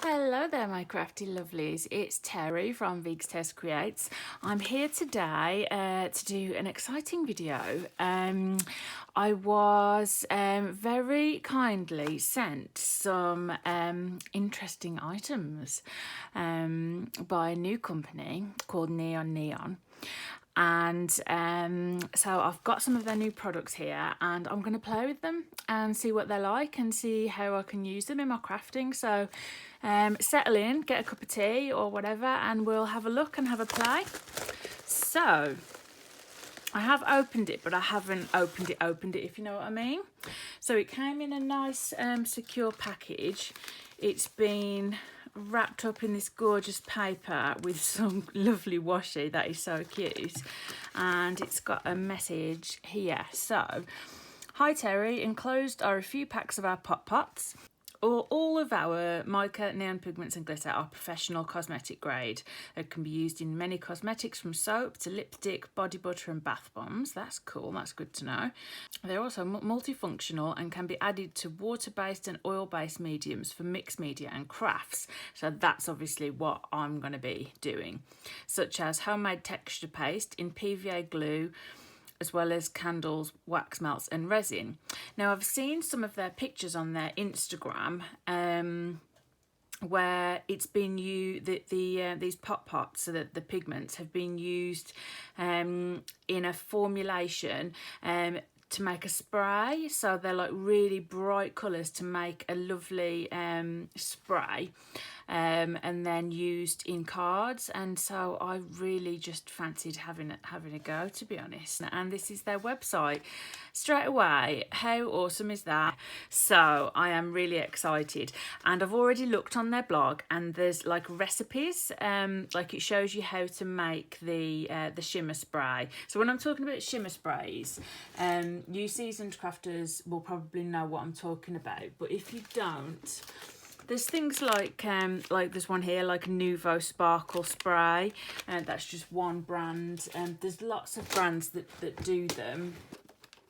Hello there, my crafty lovelies. It's Terry from Vig's Test Creates. I'm here today to do an exciting video. I was very kindly sent some interesting items by a new company called Neon. And so I've got some of their new products here and I'm going to play with them and see what they're like and see how I can use them in my crafting. So settle in, get a cup of tea or whatever, and we'll have a look and have a play. So I have opened it, but I haven't opened it, if you know what I mean. So it came in a nice secure package. It's been wrapped up in this gorgeous paper with some lovely washi that is so cute, and it's got a message here. So, hi Terry, enclosed are a few packs of our pots. All of our mica, neon pigments and glitter are professional cosmetic grade. They can be used in many cosmetics, from soap to lipstick, body butter and bath bombs. That's cool, that's good to know. They're also multifunctional and can be added to water-based and oil-based mediums for mixed media and crafts. So that's obviously what I'm going to be doing, such as homemade texture paste in PVA glue, as well as candles, wax melts and resin. Now I've seen some of their pictures on their Instagram where it's been used, these pots, so that the pigments have been used in a formulation to make a spray. So they're like really bright colours to make a lovely spray, and then used in cards. And so I really just fancied having a go, to be honest. And this is their website. Straight away, how awesome is that? So I am really excited, and I've already looked on their blog, and there's like recipes, like it shows you how to make the shimmer spray. So when I'm talking about shimmer sprays, you seasoned crafters will probably know what I'm talking about, but if you don't, there's things like there's one here, like Nouveau Sparkle Spray, and that's just one brand, and there's lots of brands that do them.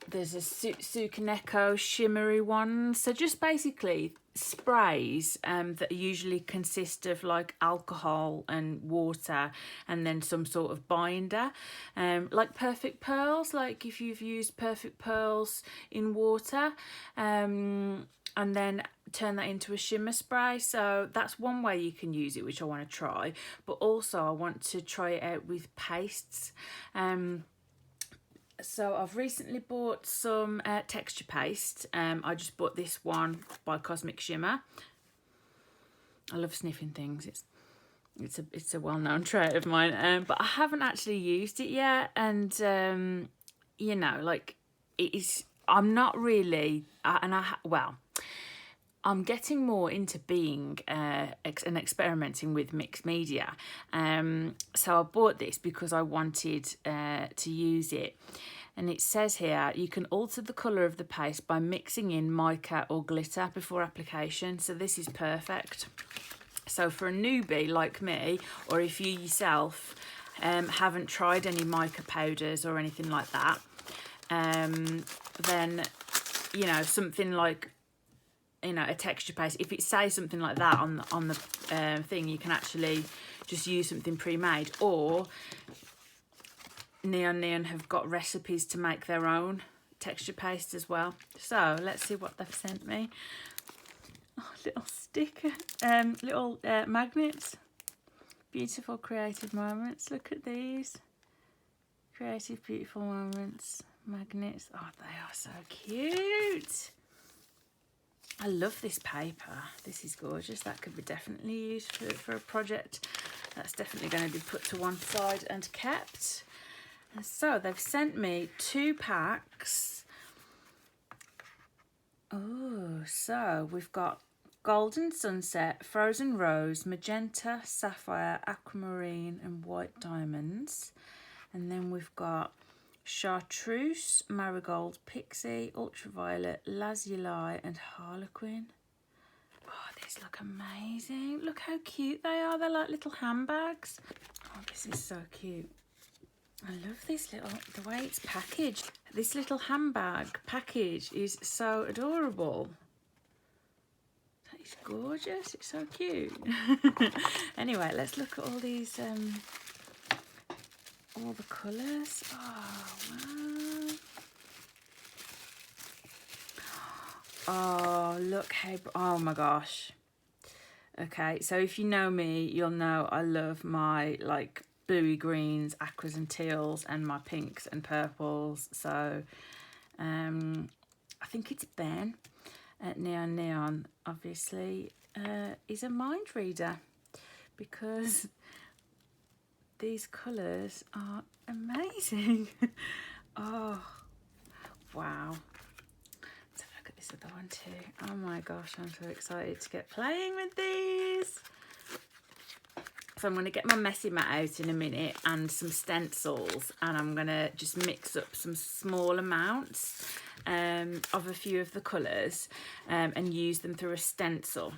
There's a Sukaneko shimmery one. So just basically sprays that usually consist of like alcohol and water and then some sort of binder, like Perfect Pearls, like if you've used Perfect Pearls in water and then turn that into a shimmer spray. So that's one way you can use it, which I want to try, but also I want to try it out with pastes. So I've recently bought some texture paste. I just bought this one by Cosmic Shimmer. I love sniffing things. It's a well-known trait of mine, but I haven't actually used it yet. And you know, like it is. I'm not really, I'm getting more into being and experimenting with mixed media. So I bought this because I wanted to use it. And it says here, you can alter the colour of the paste by mixing in mica or glitter before application. So this is perfect. So for a newbie like me, or if you yourself haven't tried any mica powders or anything like that, then, you know, something like, you know, a texture paste, if it says something like that on the thing, you can actually just use something pre-made. Or Neon have got recipes to make their own texture paste as well. So let's see what they've sent me. Oh, little sticker, little magnets. Beautiful creative moments. Look at these. Creative, beautiful moments. Magnets. Oh, they are so cute. I love this paper. This is gorgeous. That could be definitely used for a project. That's definitely going to be put to one side and kept. And so they've sent me 2 packs. Oh, so we've got Golden Sunset, Frozen Rose, Magenta, Sapphire, Aquamarine and White Diamonds. And then we've got Chartreuse, Marigold, Pixie, Ultraviolet, Lazuli and Harlequin. Oh, these look amazing. Look how cute they are. They're like little handbags. Oh, this is so cute. I love this the way it's packaged. This little handbag package is so adorable. That is It's gorgeous. It's so cute. Anyway, let's look at all these, all the colours. Oh, wow. Oh, look how, oh my gosh. Okay, so if you know me, you'll know I love my like bluey greens, aquas and teals, and my pinks and purples. So I think it's Ben at Neon obviously is a mind reader, because these colours are amazing. Oh, wow. Let's have a look at this other one too. Oh my gosh, I'm so excited to get playing with these. So I'm going to get my messy mat out in a minute and some stencils, and I'm going to just mix up some small amounts of a few of the colours and use them through a stencil.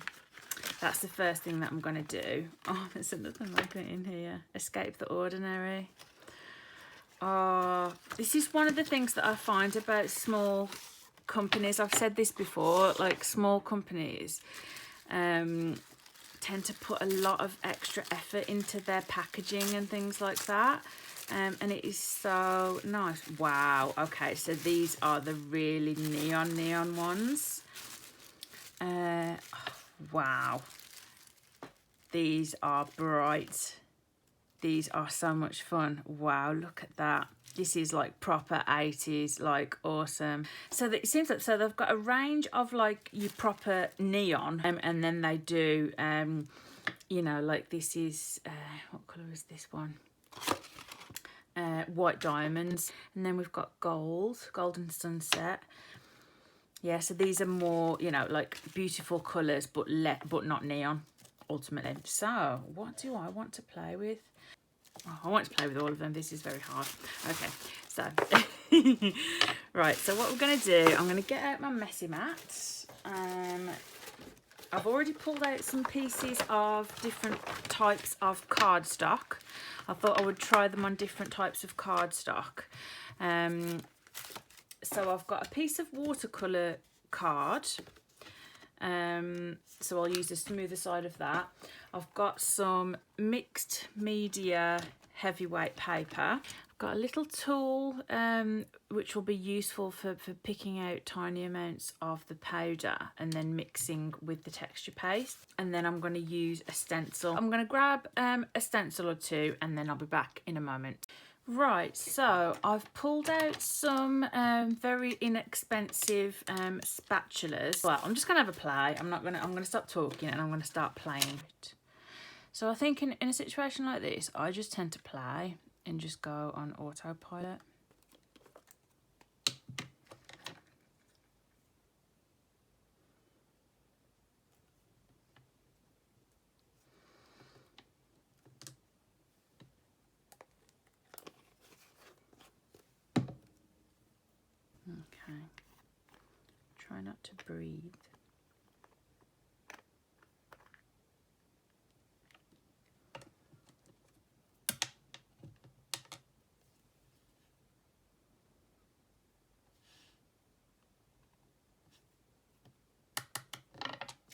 That's the first thing that I'm going to do. Oh, there's another magnet in here. Escape the ordinary. Oh, this is one of the things that I find about small companies. I've said this before, like small companies tend to put a lot of extra effort into their packaging and things like that, and it is so nice. Wow. Okay, so these are the really neon ones. Oh, wow, these are bright. These are so much fun. Wow, look at that. This is like proper 80s, like awesome. So it seems like, so they've got a range of like your proper neon, and then they do, you know, like this is, what colour is this one? White diamonds. And then we've got golden sunset. Yeah, so these are more, you know, like beautiful colours, but not neon, ultimately. So what do I want to play with? Oh, I want to play with all of them. This is very hard. Okay, so right, so what we're going to do, I'm going to get out my messy mat. I've already pulled out some pieces of different types of cardstock. I thought I would try them on different types of cardstock. So I've got a piece of watercolour card. So I'll use the smoother side of that. I've got some mixed media heavyweight paper. I've got a little tool which will be useful for picking out tiny amounts of the powder and then mixing with the texture paste. And then I'm going to use a stencil. I'm going to grab a stencil or two, and then I'll be back in a moment. Right, so I've pulled out some very inexpensive spatulas. Well, I'm just gonna have a play. I'm gonna stop talking and I'm gonna start playing. So I think in a situation like this, I just tend to play and just go on autopilot. Okay, try not to breathe.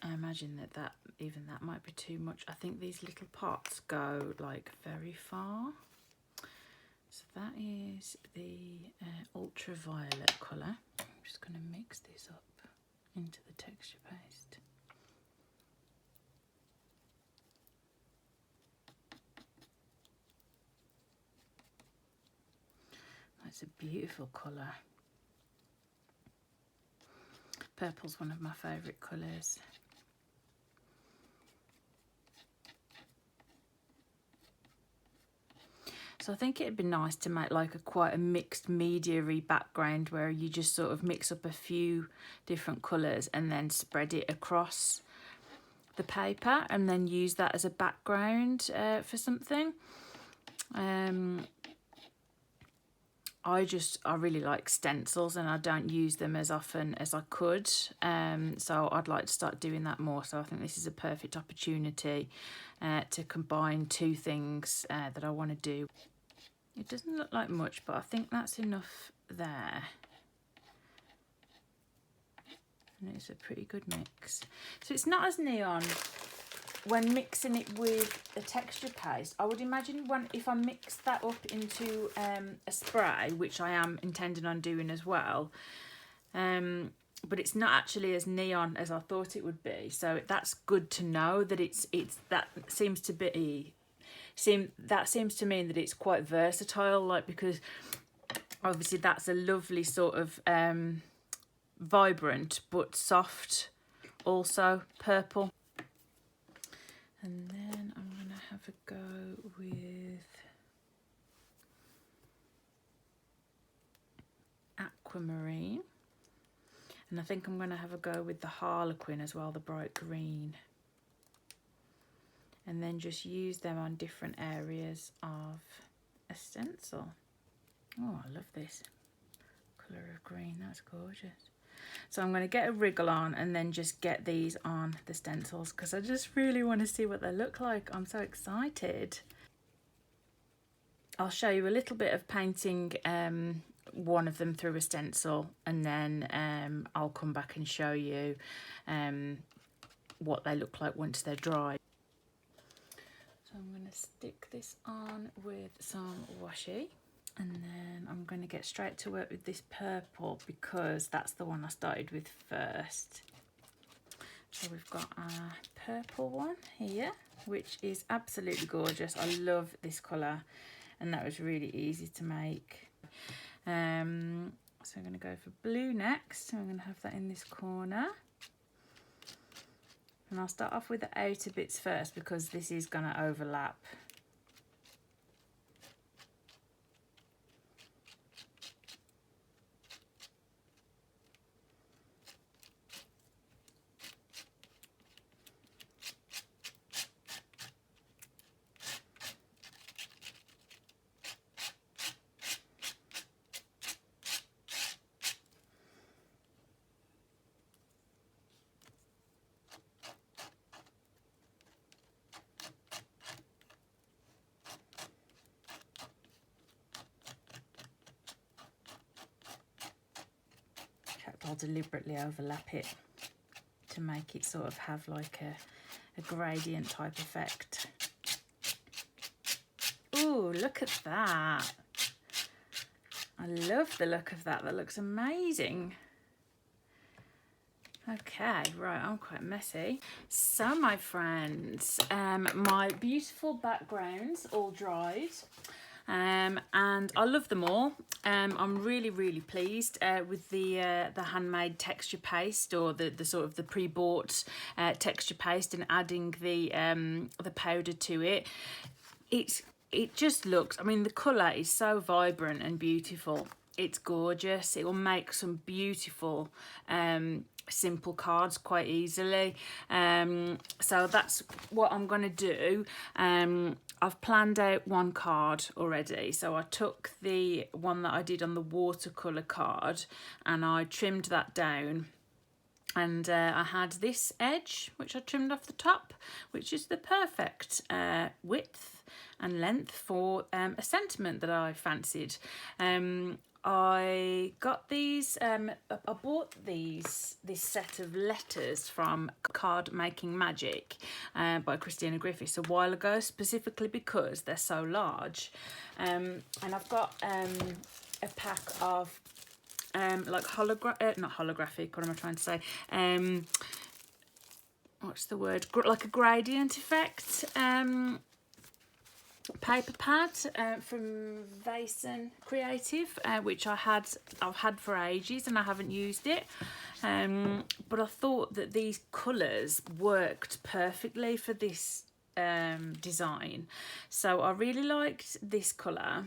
I imagine that even that might be too much. I think these little pots go like very far. So that is the ultraviolet colour. I'm just going to mix this up into the texture paste. That's a beautiful colour. Purple's one of my favourite colours. So I think it'd be nice to make like quite a mixed media-y background where you just sort of mix up a few different colours and then spread it across the paper and then use that as a background for something. I really like stencils and I don't use them as often as I could, so I'd like to start doing that more. So I think this is a perfect opportunity to combine two things that I want to do. It doesn't look like much, but I think that's enough there. and it's a pretty good mix. So it's not as neon when mixing it with a texture paste. I would imagine if I mix that up into a spray, which I am intending on doing as well, but it's not actually as neon as I thought it would be. So that's good to know that that seems to mean that it's quite versatile, like, because obviously that's a lovely sort of vibrant but soft also purple. And then I'm going to have a go with aquamarine. And I think I'm going to have a go with the harlequin as well, the bright green. And then just use them on different areas of a stencil. Oh, I love this colour of green, that's gorgeous. So I'm going to get a wriggle on and then just get these on the stencils, because I just really want to see what they look like. I'm so excited. I'll show you a little bit of painting one of them through a stencil, and then I'll come back and show you what they look like once they're dry. So I'm going to stick this on with some washi. And then I'm going to get straight to work with this purple, because that's the one I started with first. So we've got our purple one here, which is absolutely gorgeous. I love this colour, and that was really easy to make. So I'm going to go for blue next. So I'm going to have that in this corner. And I'll start off with the outer bits first, because this is going to overlap. I'll deliberately overlap it to make it sort of have like a gradient type effect. Ooh, look at that. I love the look of that. That looks amazing. Okay, right, I'm quite messy. So my friends, my beautiful backgrounds all dried. And I love them all. I'm really, really pleased with the handmade texture paste, or the sort of the pre-bought texture paste, and adding the powder to it. It just looks, I mean, the colour is so vibrant and beautiful. It's gorgeous. It will make some beautiful simple cards quite easily. So that's what I'm going to do. I've planned out one card already. So I took the one that I did on the watercolour card and I trimmed that down. And I had this edge, which I trimmed off the top, which is the perfect width and length for a sentiment that I fancied. I got these, I bought this set of letters from Card Making Magic by Christina Griffiths a while ago, specifically because they're so large. And I've got a pack of like not holographic, what am I trying to say? What's the word? Like a gradient effect paper pad from Vason Creative, which I've had for ages and I haven't used it, but I thought that these colours worked perfectly for this design. So I really liked this colour,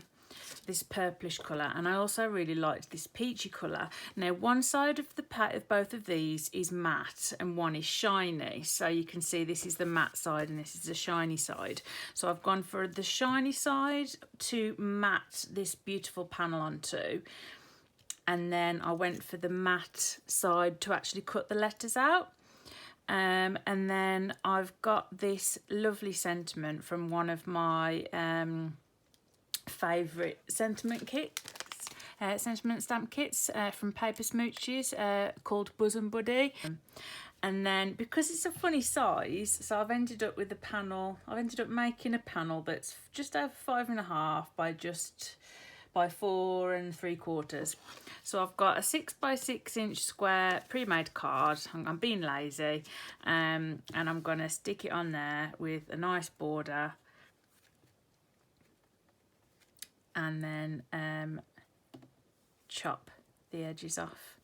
this purplish colour, and I also really liked this peachy colour. Now one side of both of these is matte and one is shiny, so you can see this is the matte side and this is the shiny side. So I've gone for the shiny side to matte this beautiful panel onto, and then I went for the matte side to actually cut the letters out. And then I've got this lovely sentiment from one of my favourite sentiment kits, sentiment stamp kits from Paper Smooches called Bosom Buddy. And then because it's a funny size, so I've ended up with a panel. I've ended up making a panel that's just over 5.5 by 4 3/4. So I've got a 6x6 square pre-made card. I'm being lazy, and I'm gonna stick it on there with a nice border, and then chop the edges off.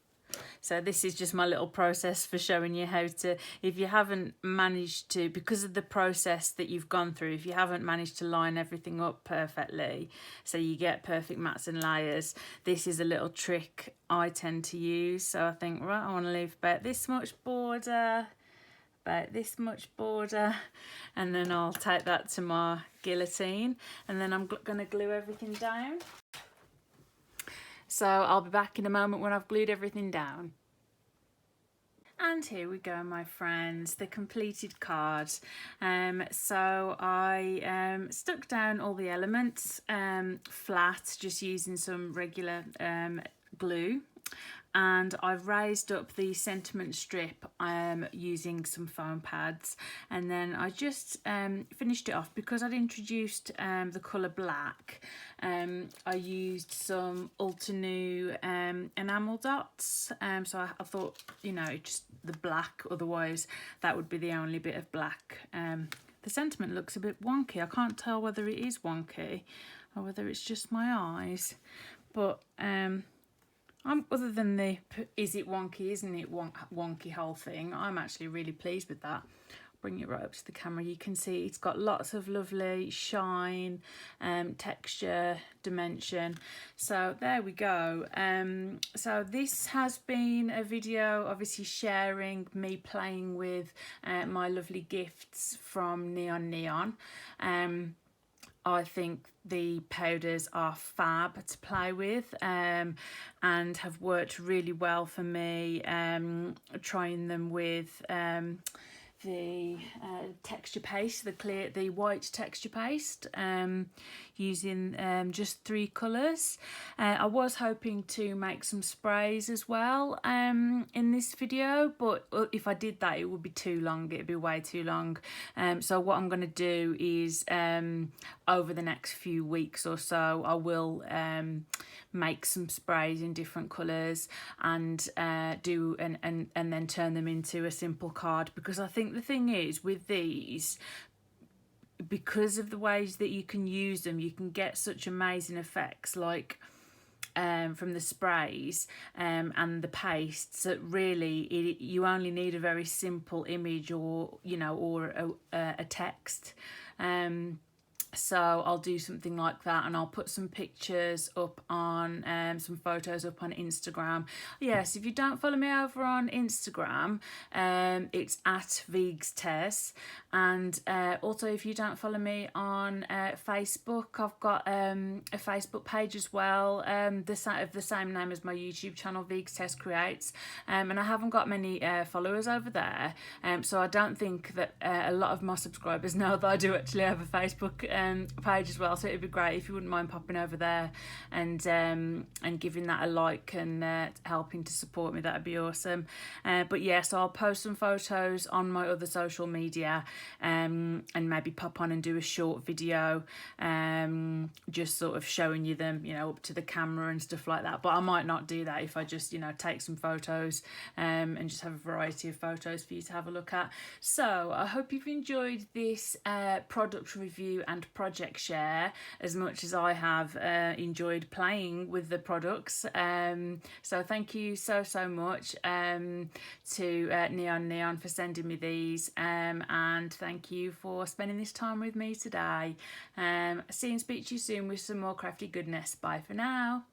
So this is just my little process for showing you how to, if you haven't managed to, because of the process that you've gone through, if you haven't managed to line everything up perfectly so you get perfect mats and layers, this is a little trick I tend to use. So I think, right, I want to leave about this much border, and then I'll take that to my guillotine, and then I'm going to glue everything down. So I'll be back in a moment when I've glued everything down. And here we go, my friends, the completed card. So I stuck down all the elements flat, just using some regular glue. And I've raised up the sentiment strip using some foam pads, and then I just finished it off because I'd introduced the colour black. I used some Ultra New enamel dots, so I thought, you know, just the black, otherwise that would be the only bit of black. The sentiment looks a bit wonky. I can't tell whether it is wonky or whether it's just my eyes, but other than the is it wonky, isn't it wonky whole thing, I'm actually really pleased with that. Bring it right up to the camera. You can see it's got lots of lovely shine, texture, dimension. So there we go. So this has been a video obviously sharing me playing with my lovely gifts from Neon. I think the powders are fab to play with, and have worked really well for me, trying them with the texture paste, the white texture paste, using just 3 colours. I was hoping to make some sprays as well in this video, but if I did that it would be too long, it'd be way too long. So what I'm going to do is over the next few weeks or so I will make some sprays in different colours and and then turn them into a simple card, because I think the thing is with these, because of the ways that you can use them, you can get such amazing effects, like from the sprays and the pastes, that really you only need a very simple image, or you know, or a text. So I'll do something like that, and I'll put some pictures up on some photos up on Instagram. Yes, if you don't follow me over on Instagram, it's at VegsTes, and also if you don't follow me on Facebook, I've got a Facebook page as well, of the same name as my YouTube channel, VegsTes Creates, and I haven't got many followers over there, so I don't think that a lot of my subscribers know that I do actually have a Facebook page as well. So it'd be great if you wouldn't mind popping over there and giving that a like and helping to support me. That'd be awesome. But yeah, so I'll post some photos on my other social media, and maybe pop on and do a short video, just sort of showing you them, you know, up to the camera and stuff like that. But I might not do that if I just, you know, take some photos and just have a variety of photos for you to have a look at. So I hope you've enjoyed this product review and project share as much as I have enjoyed playing with the products. So thank you so much to Neon for sending me these, and thank you for spending this time with me today. See and speak to you soon with some more crafty goodness. Bye for now.